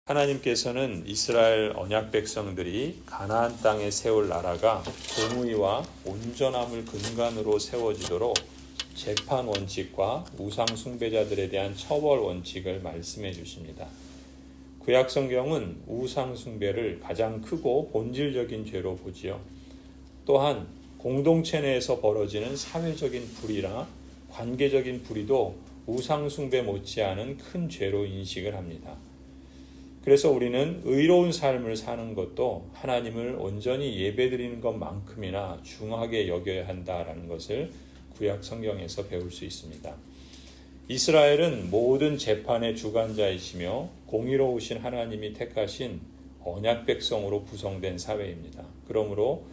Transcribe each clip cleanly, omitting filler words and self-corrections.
하나님께서는 이스라엘 언약 백성들이 가나안 땅에 세울 나라가 공의와 온전함을 근간으로 세워지도록 재판 원칙과 우상 숭배자들에 대한 처벌 원칙을 말씀해 주십니다. 구약 성경은 우상 숭배를 가장 크고 본질적인 죄로 보지요. 또한 공동체 내에서 벌어지는 사회적인 불의나 관계적인 불의도 우상 숭배 못지않은 큰 죄로 인식을 합니다. 그래서 우리는 의로운 삶을 사는 것도 하나님을 온전히 예배드리는 것만큼이나 중하게 여겨야 한다라는 것을 구약 성경에서 배울 수 있습니다. 이스라엘은 모든 재판의 주관자이시며 공의로우신 하나님이 택하신 언약 백성으로 구성된 사회입니다. 그러므로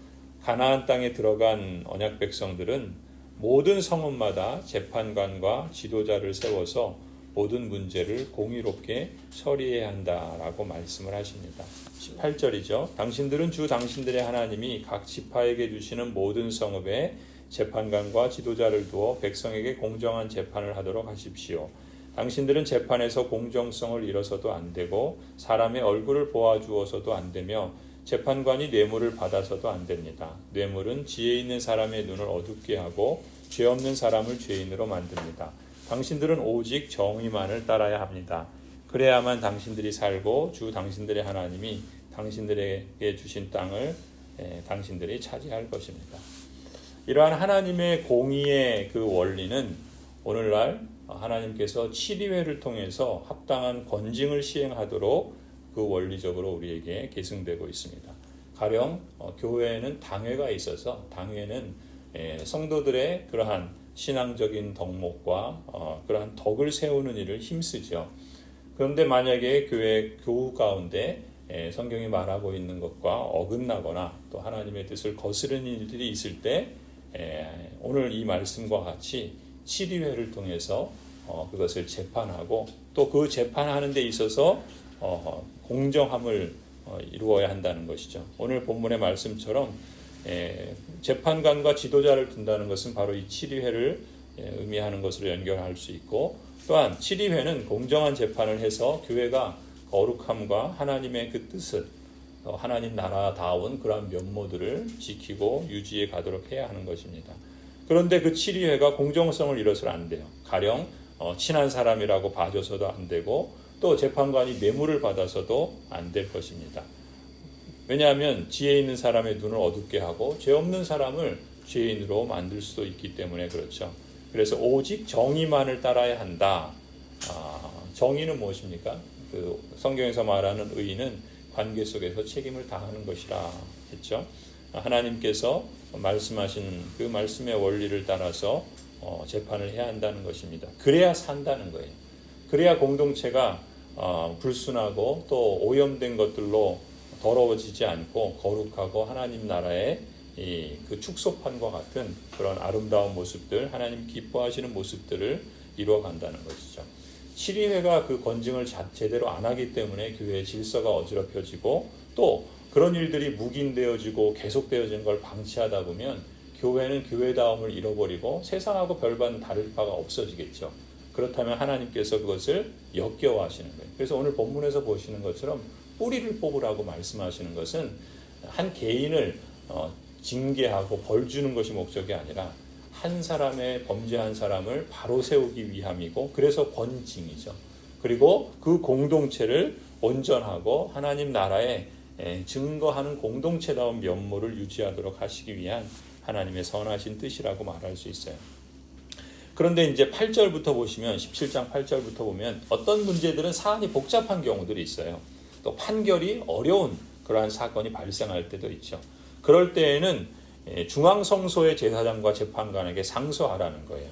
가나안 땅에 들어간 언약 백성들은 모든 성읍마다 재판관과 지도자를 세워서 모든 문제를 공의롭게 처리해야 한다라고 말씀을 하십니다. 18절이죠. 당신들은 주 당신들의 하나님이 각 지파에게 주시는 모든 성읍에 재판관과 지도자를 두어 백성에게 공정한 재판을 하도록 하십시오. 당신들은 재판에서 공정성을 잃어서도 안 되고 사람의 얼굴을 보아주어서도 안 되며 재판관이 뇌물을 받아서도 안 됩니다. 뇌물은 지혜 있는 사람의 눈을 어둡게 하고 죄 없는 사람을 죄인으로 만듭니다. 당신들은 오직 정의만을 따라야 합니다. 그래야만 당신들이 살고 주 당신들의 하나님이 당신들에게 주신 땅을 당신들이 차지할 것입니다. 이러한 하나님의 공의의 그 원리는 오늘날 하나님께서 7위회를 통해서 합당한 권징을 시행하도록 그 원리적으로 우리에게 계승되고 있습니다. 가령 교회에는 당회가 있어서 당회는 성도들의 그러한 신앙적인 덕목과 그러한 덕을 세우는 일을 힘쓰죠. 그런데 만약에 교회 교우 가운데 성경이 말하고 있는 것과 어긋나거나 또 하나님의 뜻을 거스르는 일들이 있을 때 오늘 이 말씀과 같이 7위회를 통해서 그것을 재판하고 또 그 재판하는 데 있어서 공정함을 이루어야 한다는 것이죠. 오늘 본문의 말씀처럼 재판관과 지도자를 둔다는 것은 바로 이 7위회를 의미하는 것으로 연결할 수 있고 또한 7위회는 공정한 재판을 해서 교회가 거룩함과 하나님의 그 뜻을 하나님 나라다운 그러한 면모들을 지키고 유지해 가도록 해야 하는 것입니다. 그런데 그 7위회가 공정성을 잃어서는 안 돼요. 가령 친한 사람이라고 봐줘서도 안 되고 또 재판관이 뇌물을 받아서도 안 될 것입니다. 왜냐하면 지혜 있는 사람의 눈을 어둡게 하고 죄 없는 사람을 죄인으로 만들 수도 있기 때문에 그렇죠. 그래서 오직 정의만을 따라야 한다. 정의는 무엇입니까? 그 성경에서 말하는 의의는 관계 속에서 책임을 다하는 것이라 했죠. 하나님께서 말씀하신 그 말씀의 원리를 따라서 재판을 해야 한다는 것입니다. 그래야 산다는 거예요. 그래야 공동체가 불순하고 또 오염된 것들로 더러워지지 않고 거룩하고 하나님 나라의 그 축소판과 같은 그런 아름다운 모습들, 하나님 기뻐하시는 모습들을 이루어간다는 것이죠. 7위회가 그 권징을 제대로 안 하기 때문에 교회의 질서가 어지럽혀지고 또 그런 일들이 묵인되어지고 계속되어지는 걸 방치하다 보면 교회는 교회다움을 잃어버리고 세상하고 별반 다를 바가 없어지겠죠. 그렇다면 하나님께서 그것을 역겨워하시는 거예요. 그래서 오늘 본문에서 보시는 것처럼 뿌리를 뽑으라고 말씀하시는 것은 한 개인을 징계하고 벌 주는 것이 목적이 아니라 한 사람의 범죄한 사람을 바로 세우기 위함이고 그래서 권징이죠. 그리고 그 공동체를 온전하고 하나님 나라에 증거하는 공동체다운 면모를 유지하도록 하시기 위한 하나님의 선하신 뜻이라고 말할 수 있어요. 그런데 이제 8절부터 보시면 17장 8절부터 보면 어떤 문제들은 사안이 복잡한 경우들이 있어요. 또 판결이 어려운 그러한 사건이 발생할 때도 있죠. 그럴 때에는 중앙성소의 제사장과 재판관에게 상소하라는 거예요.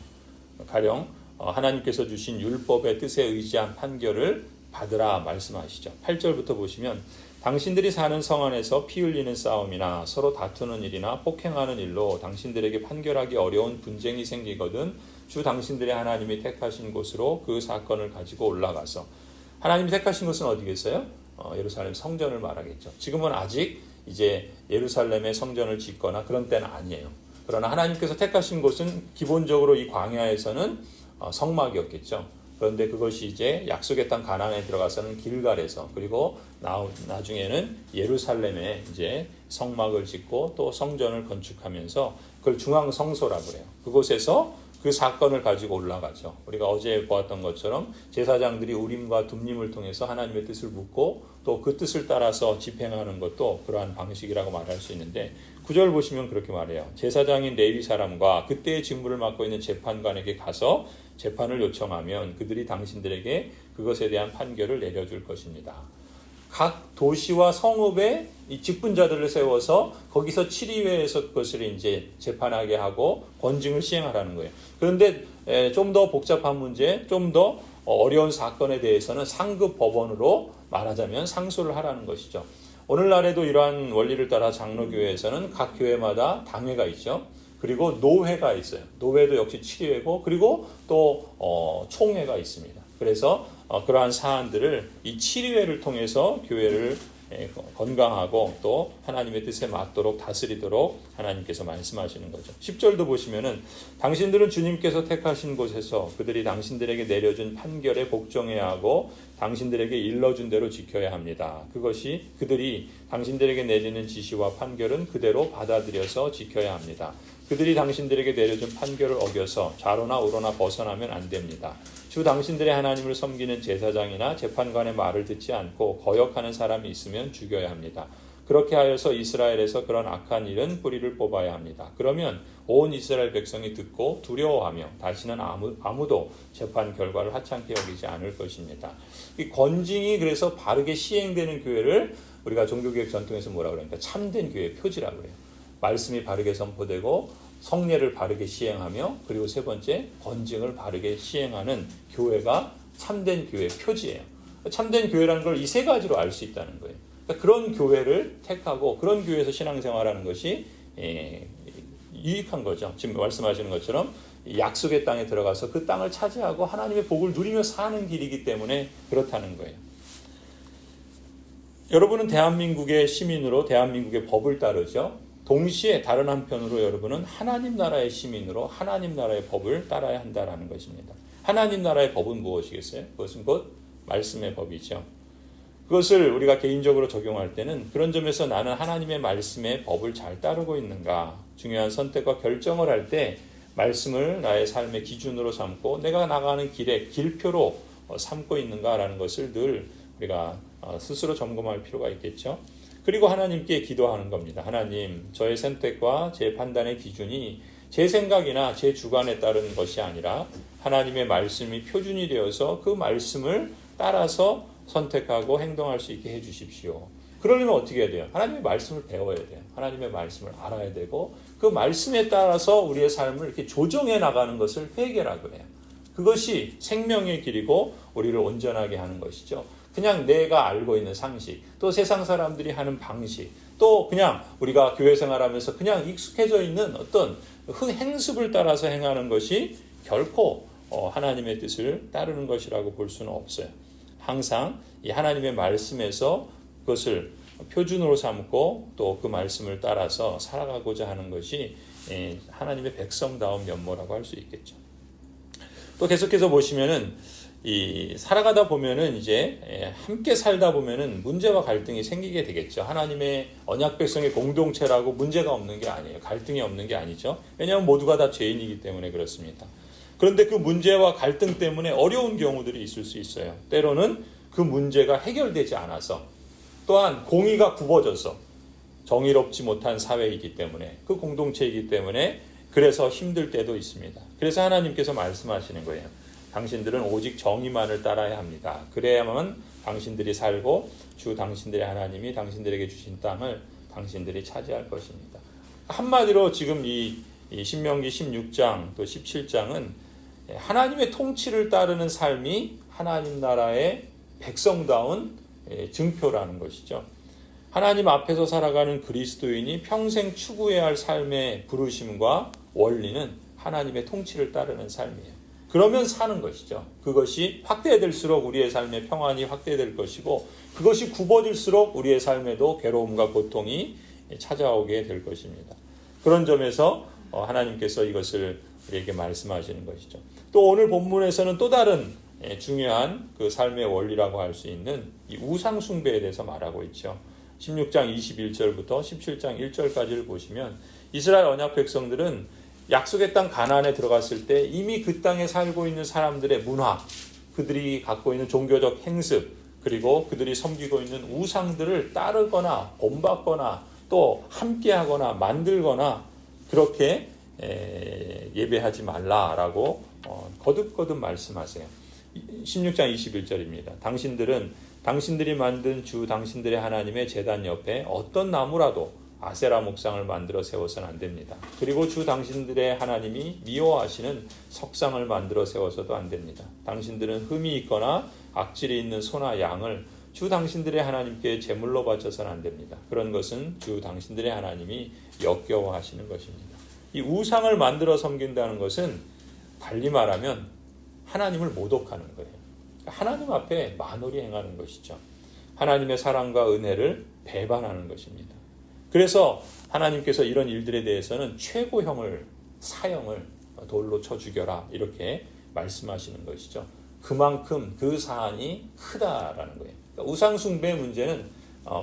가령 하나님께서 주신 율법의 뜻에 의지한 판결을 받으라 말씀하시죠. 8절부터 보시면 당신들이 사는 성 안에서 피 흘리는 싸움이나 서로 다투는 일이나 폭행하는 일로 당신들에게 판결하기 어려운 분쟁이 생기거든 주 당신들의 하나님이 택하신 곳으로 그 사건을 가지고 올라가서 하나님이 택하신 곳은 어디겠어요? 예루살렘 성전을 말하겠죠. 지금은 아직 이제 예루살렘에 성전을 짓거나 그런 때는 아니에요. 그러나 하나님께서 택하신 곳은 기본적으로 이 광야에서는 성막이었겠죠. 그런데 그것이 이제 약속의 땅 가나안에 들어가서는 길갈에서, 그리고 나중에는 예루살렘에 이제 성막을 짓고 또 성전을 건축하면서 그걸 중앙 성소라고 그래요. 그곳에서 그 사건을 가지고 올라가죠. 우리가 어제 보았던 것처럼 제사장들이 우림과 둠림을 통해서 하나님의 뜻을 묻고 또 그 뜻을 따라서 집행하는 것도 그러한 방식이라고 말할 수 있는데, 9절 보시면 그렇게 말해요. 제사장인 레위 사람과 그때의 직무를 맡고 있는 재판관에게 가서 재판을 요청하면 그들이 당신들에게 그것에 대한 판결을 내려줄 것입니다. 각 도시와 성읍에 이 직분자들을 세워서 거기서 7위회에서 그것을 이제 재판하게 하고 권징을 시행하라는 거예요. 그런데 좀 더 복잡한 문제, 좀 더 어려운 사건에 대해서는 상급 법원으로 말하자면 상소를 하라는 것이죠. 오늘날에도 이러한 원리를 따라 장로교회에서는 각 교회마다 당회가 있죠. 그리고 노회가 있어요. 노회도 역시 7회고, 그리고 또 총회가 있습니다. 그래서 그러한 사안들을 이 7회를 통해서 교회를 건강하고 또 하나님의 뜻에 맞도록 다스리도록 하나님께서 말씀하시는 거죠. 10절도 보시면은 당신들은 주님께서 택하신 곳에서 그들이 당신들에게 내려준 판결에 복종해야 하고 당신들에게 일러준 대로 지켜야 합니다. 그것이 그들이 당신들에게 내리는 지시와 판결은 그대로 받아들여서 지켜야 합니다. 그들이 당신들에게 내려준 판결을 어겨서 좌로나 우로나 벗어나면 안 됩니다. 주 당신들의 하나님을 섬기는 제사장이나 재판관의 말을 듣지 않고 거역하는 사람이 있으면 죽여야 합니다. 그렇게 하여서 이스라엘에서 그런 악한 일은 뿌리를 뽑아야 합니다. 그러면 온 이스라엘 백성이 듣고 두려워하며 다시는 아무도 재판 결과를 하찮게 여기지 않을 것입니다. 이 권징이 그래서 바르게 시행되는 교회를 우리가 종교개혁 전통에서 뭐라고 그러니까 참된 교회의 표지라고 그래요. 말씀이 바르게 선포되고 성례를 바르게 시행하며, 그리고 세 번째 권징을 바르게 시행하는 교회가 참된 교회의 표지예요. 참된 교회라는 걸 이 세 가지로 알 수 있다는 거예요. 그러니까 그런 교회를 택하고 그런 교회에서 신앙생활하는 것이 유익한 거죠. 지금 말씀하시는 것처럼 약속의 땅에 들어가서 그 땅을 차지하고 하나님의 복을 누리며 사는 길이기 때문에 그렇다는 거예요. 여러분은 대한민국의 시민으로 대한민국의 법을 따르죠. 동시에 다른 한편으로 여러분은 하나님 나라의 시민으로 하나님 나라의 법을 따라야 한다는 것입니다. 하나님 나라의 법은 무엇이겠어요? 그것은 곧 말씀의 법이죠. 그것을 우리가 개인적으로 적용할 때는 그런 점에서 나는 하나님의 말씀의 법을 잘 따르고 있는가, 중요한 선택과 결정을 할 때 말씀을 나의 삶의 기준으로 삼고 내가 나가는 길의 길표로 삼고 있는가라는 것을 늘 우리가 스스로 점검할 필요가 있겠죠. 그리고 하나님께 기도하는 겁니다. 하나님, 저의 선택과 제 판단의 기준이 제 생각이나 제 주관에 따른 것이 아니라 하나님의 말씀이 표준이 되어서 그 말씀을 따라서 선택하고 행동할 수 있게 해주십시오. 그러려면 어떻게 해야 돼요? 하나님의 말씀을 배워야 돼요. 하나님의 말씀을 알아야 되고 그 말씀에 따라서 우리의 삶을 이렇게 조정해 나가는 것을 회개라고 해요. 그것이 생명의 길이고 우리를 온전하게 하는 것이죠. 그냥 내가 알고 있는 상식, 또 세상 사람들이 하는 방식, 또 그냥 우리가 교회 생활하면서 그냥 익숙해져 있는 어떤 행습을 따라서 행하는 것이 결코 하나님의 뜻을 따르는 것이라고 볼 수는 없어요. 항상 이 하나님의 말씀에서 그것을 표준으로 삼고 또 그 말씀을 따라서 살아가고자 하는 것이 하나님의 백성다운 면모라고 할 수 있겠죠. 또 계속해서 보시면은 살아가다 보면은 이제 함께 살다 보면은 문제와 갈등이 생기게 되겠죠. 하나님의 언약 백성의 공동체라고 문제가 없는 게 아니에요. 갈등이 없는 게 아니죠. 왜냐하면 모두가 다 죄인이기 때문에 그렇습니다. 그런데 그 문제와 갈등 때문에 어려운 경우들이 있을 수 있어요. 때로는 그 문제가 해결되지 않아서, 또한 공의가 굽어져서 정의롭지 못한 사회이기 때문에, 그 공동체이기 때문에 그래서 힘들 때도 있습니다. 그래서 하나님께서 말씀하시는 거예요. 당신들은 오직 정의만을 따라야 합니다. 그래야만 당신들이 살고 주 당신들의 하나님이 당신들에게 주신 땅을 당신들이 차지할 것입니다. 한마디로 지금 이 신명기 16장 또 17장은 하나님의 통치를 따르는 삶이 하나님 나라의 백성다운 증표라는 것이죠. 하나님 앞에서 살아가는 그리스도인이 평생 추구해야 할 삶의 부르심과 원리는 하나님의 통치를 따르는 삶이에요. 그러면 사는 것이죠. 그것이 확대될수록 우리의 삶의 평안이 확대될 것이고, 그것이 굽어질수록 우리의 삶에도 괴로움과 고통이 찾아오게 될 것입니다. 그런 점에서 하나님께서 이것을 우리에게 말씀하시는 것이죠. 또 오늘 본문에서는 또 다른 중요한 그 삶의 원리라고 할 수 있는 이 우상 숭배에 대해서 말하고 있죠. 16장 21절부터 17장 1절까지를 보시면 이스라엘 언약 백성들은 약속의 땅 가나안에 들어갔을 때 이미 그 땅에 살고 있는 사람들의 문화, 그들이 갖고 있는 종교적 행습, 그리고 그들이 섬기고 있는 우상들을 따르거나 본받거나 또 함께하거나 만들거나 그렇게 예배하지 말라라고 거듭거듭 말씀하세요. 16장 21절입니다. 당신들이 만든 주 당신들의 하나님의 제단 옆에 어떤 나무라도 아세라 목상을 만들어 세워서는 안 됩니다. 그리고 주 당신들의 하나님이 미워하시는 석상을 만들어 세워서도 안 됩니다. 당신들은 흠이 있거나 악질이 있는 소나 양을 주 당신들의 하나님께 제물로 바쳐서는 안 됩니다. 그런 것은 주 당신들의 하나님이 역겨워하시는 것입니다. 이 우상을 만들어 섬긴다는 것은 달리 말하면 하나님을 모독하는 거예요. 하나님 앞에 만홀히 행하는 것이죠. 하나님의 사랑과 은혜를 배반하는 것입니다. 그래서 하나님께서 이런 일들에 대해서는 최고형을 사형을 돌로 쳐 죽여라 이렇게 말씀하시는 것이죠. 그만큼 그 사안이 크다라는 거예요. 그러니까 우상 숭배의 문제는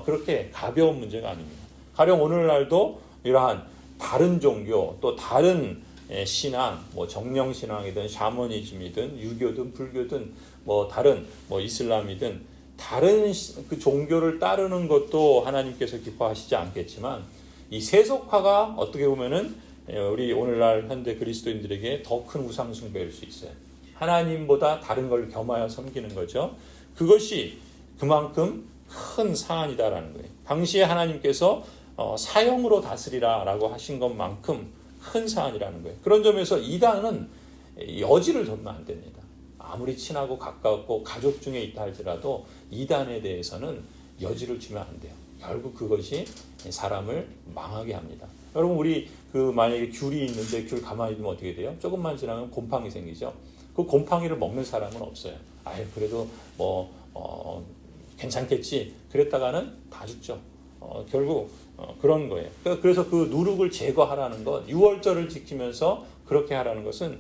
그렇게 가벼운 문제가 아닙니다. 가령 오늘날도 이러한 다른 종교 또 다른 신앙, 뭐 정령신앙이든 샤머니즘이든 유교든 불교든 뭐 다른 뭐 이슬람이든 다른 그 종교를 따르는 것도 하나님께서 기뻐하시지 않겠지만 이 세속화가 어떻게 보면은 우리 오늘날 현대 그리스도인들에게 더 큰 우상 숭배일 수 있어요. 하나님보다 다른 걸 겸하여 섬기는 거죠. 그것이 그만큼 큰 사안이다라는 거예요. 당시에 하나님께서 사형으로 다스리라라고 하신 것만큼 큰 사안이라는 거예요. 그런 점에서 이단은 여지를 둬면 안 됩니다. 아무리 친하고 가깝고 가족 중에 있다 할지라도 이단에 대해서는 여지를 주면 안 돼요. 결국 그것이 사람을 망하게 합니다. 여러분 우리 만약에 귤이 있는데 귤 가만히 두면 어떻게 돼요? 조금만 지나면 곰팡이 생기죠. 그 곰팡이를 먹는 사람은 없어요. 그래도 괜찮겠지. 그랬다가는 다 죽죠. 결국 그런 거예요. 그래서 그 누룩을 제거하라는 것, 유월절을 지키면서 그렇게 하라는 것은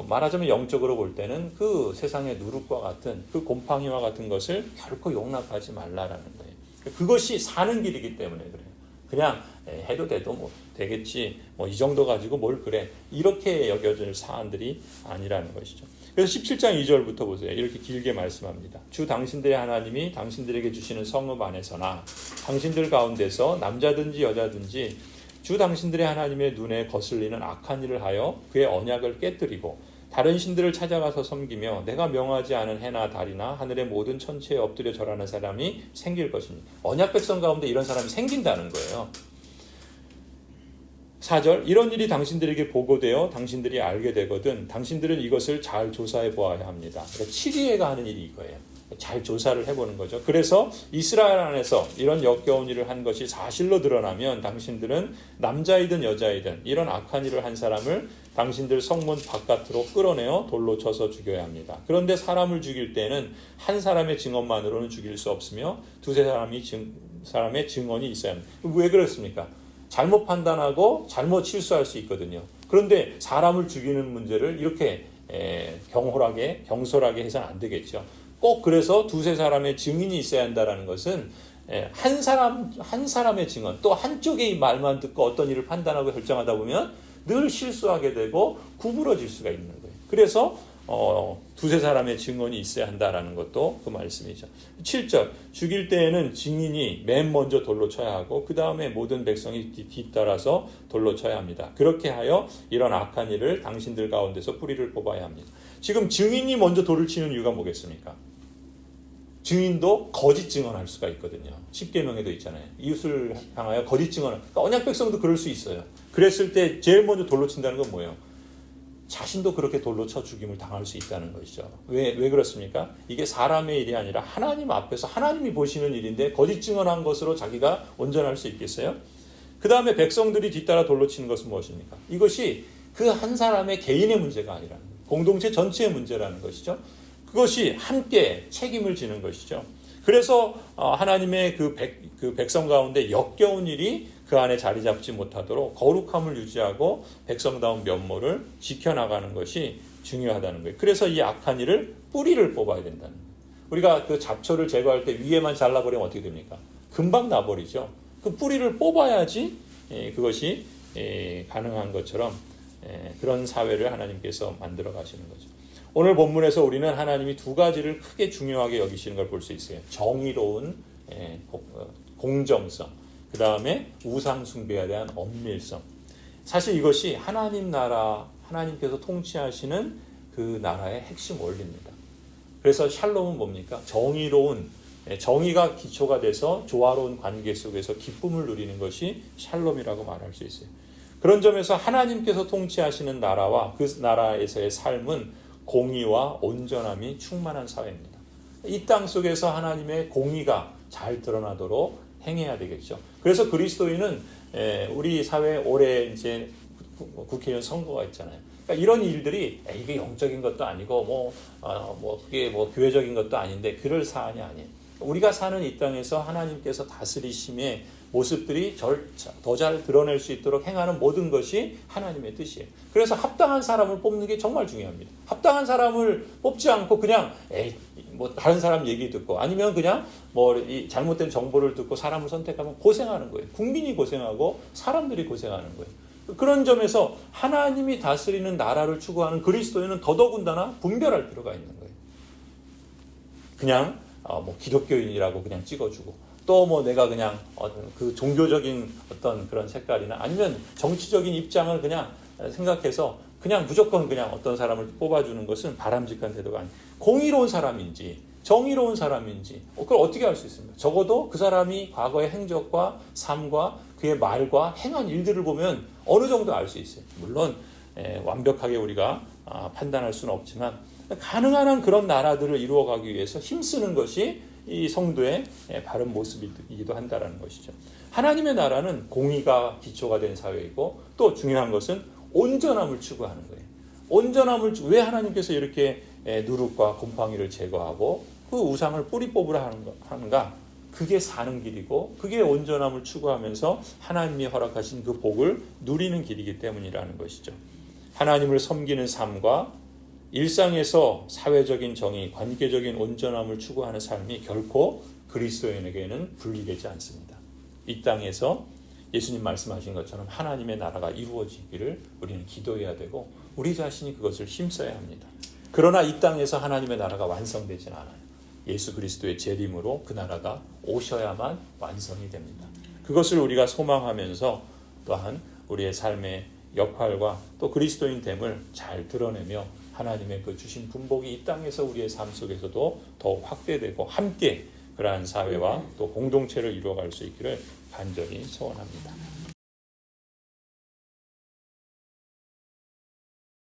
말하자면 영적으로 볼 때는 그 세상의 누룩과 같은 그 곰팡이와 같은 것을 결코 용납하지 말라라는 거예요. 그것이 사는 길이기 때문에 그래요. 그냥 해도 돼도 뭐 되겠지, 뭐 이 정도 가지고 뭘 그래, 이렇게 여겨질 사안들이 아니라는 것이죠. 그래서 17장 2절부터 보세요. 이렇게 길게 말씀합니다. 주 당신들의 하나님이 당신들에게 주시는 성읍 안에서나 당신들 가운데서 남자든지 여자든지 주 당신들의 하나님의 눈에 거슬리는 악한 일을 하여 그의 언약을 깨뜨리고 다른 신들을 찾아가서 섬기며 내가 명하지 않은 해나 달이나 하늘의 모든 천체에 엎드려 절하는 사람이 생길 것입니다. 언약 백성 가운데 이런 사람이 생긴다는 거예요. 4절 이런 일이 당신들에게 보고되어 당신들이 알게 되거든 당신들은 이것을 잘 조사해 보아야 합니다. 그러니까 7위회가 하는 일이 이거예요. 잘 조사를 해보는 거죠. 그래서 이스라엘 안에서 이런 역겨운 일을 한 것이 사실로 드러나면 당신들은 남자이든 여자이든 이런 악한 일을 한 사람을 당신들 성문 바깥으로 끌어내어 돌로 쳐서 죽여야 합니다. 그런데 사람을 죽일 때는 한 사람의 증언만으로는 죽일 수 없으며 두세 사람의 증언이 있어야 합니다. 왜 그렇습니까? 잘못 판단하고 잘못 실수할 수 있거든요. 그런데 사람을 죽이는 문제를 이렇게 경솔하게 해서는 안 되겠죠. 꼭 그래서 두세 사람의 증인이 있어야 한다는 것은 한 사람의 증언, 또 한쪽의 말만 듣고 어떤 일을 판단하고 결정하다 보면 늘 실수하게 되고 구부러질 수가 있는 거예요. 그래서 두세 사람의 증언이 있어야 한다라는 것도 그 말씀이죠. 7절 죽일 때에는 증인이 맨 먼저 돌로 쳐야 하고 그 다음에 모든 백성이 뒤따라서 돌로 쳐야 합니다. 그렇게 하여 이런 악한 일을 당신들 가운데서 뿌리를 뽑아야 합니다. 지금 증인이 먼저 돌을 치는 이유가 뭐겠습니까? 증인도 거짓 증언할 수가 있거든요. 10계명에도 있잖아요. 이웃을 향하여 거짓 증언을. 그러니까 언약 백성도 그럴 수 있어요. 그랬을 때 제일 먼저 돌로 친다는 건 뭐예요? 자신도 그렇게 돌로 쳐 죽임을 당할 수 있다는 것이죠. 왜 그렇습니까? 이게 사람의 일이 아니라 하나님 앞에서 하나님이 보시는 일인데 거짓 증언한 것으로 자기가 온전할 수 있겠어요? 그 다음에 백성들이 뒤따라 돌로 치는 것은 무엇입니까? 이것이 그 한 사람의 개인의 문제가 아니라 공동체 전체의 문제라는 것이죠. 그것이 함께 책임을 지는 것이죠. 그래서 하나님의 그 백성 가운데 역겨운 일이 그 안에 자리 잡지 못하도록 거룩함을 유지하고 백성다운 면모를 지켜나가는 것이 중요하다는 거예요. 그래서 이 악한 일을 뿌리를 뽑아야 된다는 거예요. 우리가 그 잡초를 제거할 때 위에만 잘라버리면 어떻게 됩니까? 금방 나버리죠. 그 뿌리를 뽑아야지 그것이 가능한 것처럼 그런 사회를 하나님께서 만들어 가시는 거죠. 오늘 본문에서 우리는 하나님이 두 가지를 크게 중요하게 여기시는 걸 볼 수 있어요. 정의로운 공정성, 그 다음에 우상 숭배에 대한 엄밀성. 사실 이것이 하나님 나라, 하나님께서 통치하시는 그 나라의 핵심 원리입니다. 그래서 샬롬은 뭡니까? 정의로운, 정의가 기초가 돼서 조화로운 관계 속에서 기쁨을 누리는 것이 샬롬이라고 말할 수 있어요. 그런 점에서 하나님께서 통치하시는 나라와 그 나라에서의 삶은 공의와 온전함이 충만한 사회입니다. 이 땅 속에서 하나님의 공의가 잘 드러나도록 행해야 되겠죠. 그래서 그리스도인은 우리 사회에 올해 이제 국회의원 선거가 있잖아요. 그러니까 이런 일들이 이게 영적인 것도 아니고 그게 교회적인 것도 아닌데 그럴 사안이 아니에요. 우리가 사는 이 땅에서 하나님께서 다스리심의 모습들이 더 잘 드러낼 수 있도록 행하는 모든 것이 하나님의 뜻이에요. 그래서 합당한 사람을 뽑는 게 정말 중요합니다. 합당한 사람을 뽑지 않고 그냥 다른 사람 얘기 듣고 아니면 그냥 이 잘못된 정보를 듣고 사람을 선택하면 고생하는 거예요. 국민이 고생하고 사람들이 고생하는 거예요. 그런 점에서 하나님이 다스리는 나라를 추구하는 그리스도인은 더더군다나 분별할 필요가 있는 거예요. 그냥 기독교인이라고 그냥 찍어주고 또 내가 그냥 그 종교적인 어떤 그런 색깔이나 아니면 정치적인 입장을 그냥 생각해서 그냥 무조건 그냥 어떤 사람을 뽑아주는 것은 바람직한 태도가 아니에요. 공의로운 사람인지 정의로운 사람인지 그걸 어떻게 알 수 있습니까? 적어도 그 사람이 과거의 행적과 삶과 그의 말과 행한 일들을 보면 어느 정도 알 수 있어요. 물론 완벽하게 우리가 판단할 수는 없지만 가능한 한 그런 나라들을 이루어가기 위해서 힘쓰는 것이 이 성도의 바른 모습이기도 한다는 것이죠. 하나님의 나라는 공의가 기초가 된 사회이고 또 중요한 것은 온전함을 추구하는 거예요. 온전함을 왜 하나님께서 이렇게 누룩과 곰팡이를 제거하고 그 우상을 뿌리 뽑으라 하는가? 그게 사는 길이고 그게 온전함을 추구하면서 하나님이 허락하신 그 복을 누리는 길이기 때문이라는 것이죠. 하나님을 섬기는 삶과 일상에서 사회적인 정의, 관계적인 온전함을 추구하는 삶이 결코 그리스도인에게는 분리되지 않습니다. 이 땅에서 예수님 말씀하신 것처럼 하나님의 나라가 이루어지기를 우리는 기도해야 되고 우리 자신이 그것을 힘써야 합니다. 그러나 이 땅에서 하나님의 나라가 완성되지는 않아요. 예수 그리스도의 재림으로 그 나라가 오셔야만 완성이 됩니다. 그것을 우리가 소망하면서 또한 우리의 삶의 역할과 또 그리스도인됨을 잘 드러내며 하나님의 그 주신 분복이 이 땅에서 우리의 삶 속에서도 더 확대되고 함께 그러한 사회와 또 공동체를 이루어갈 수 있기를 간절히 소원합니다.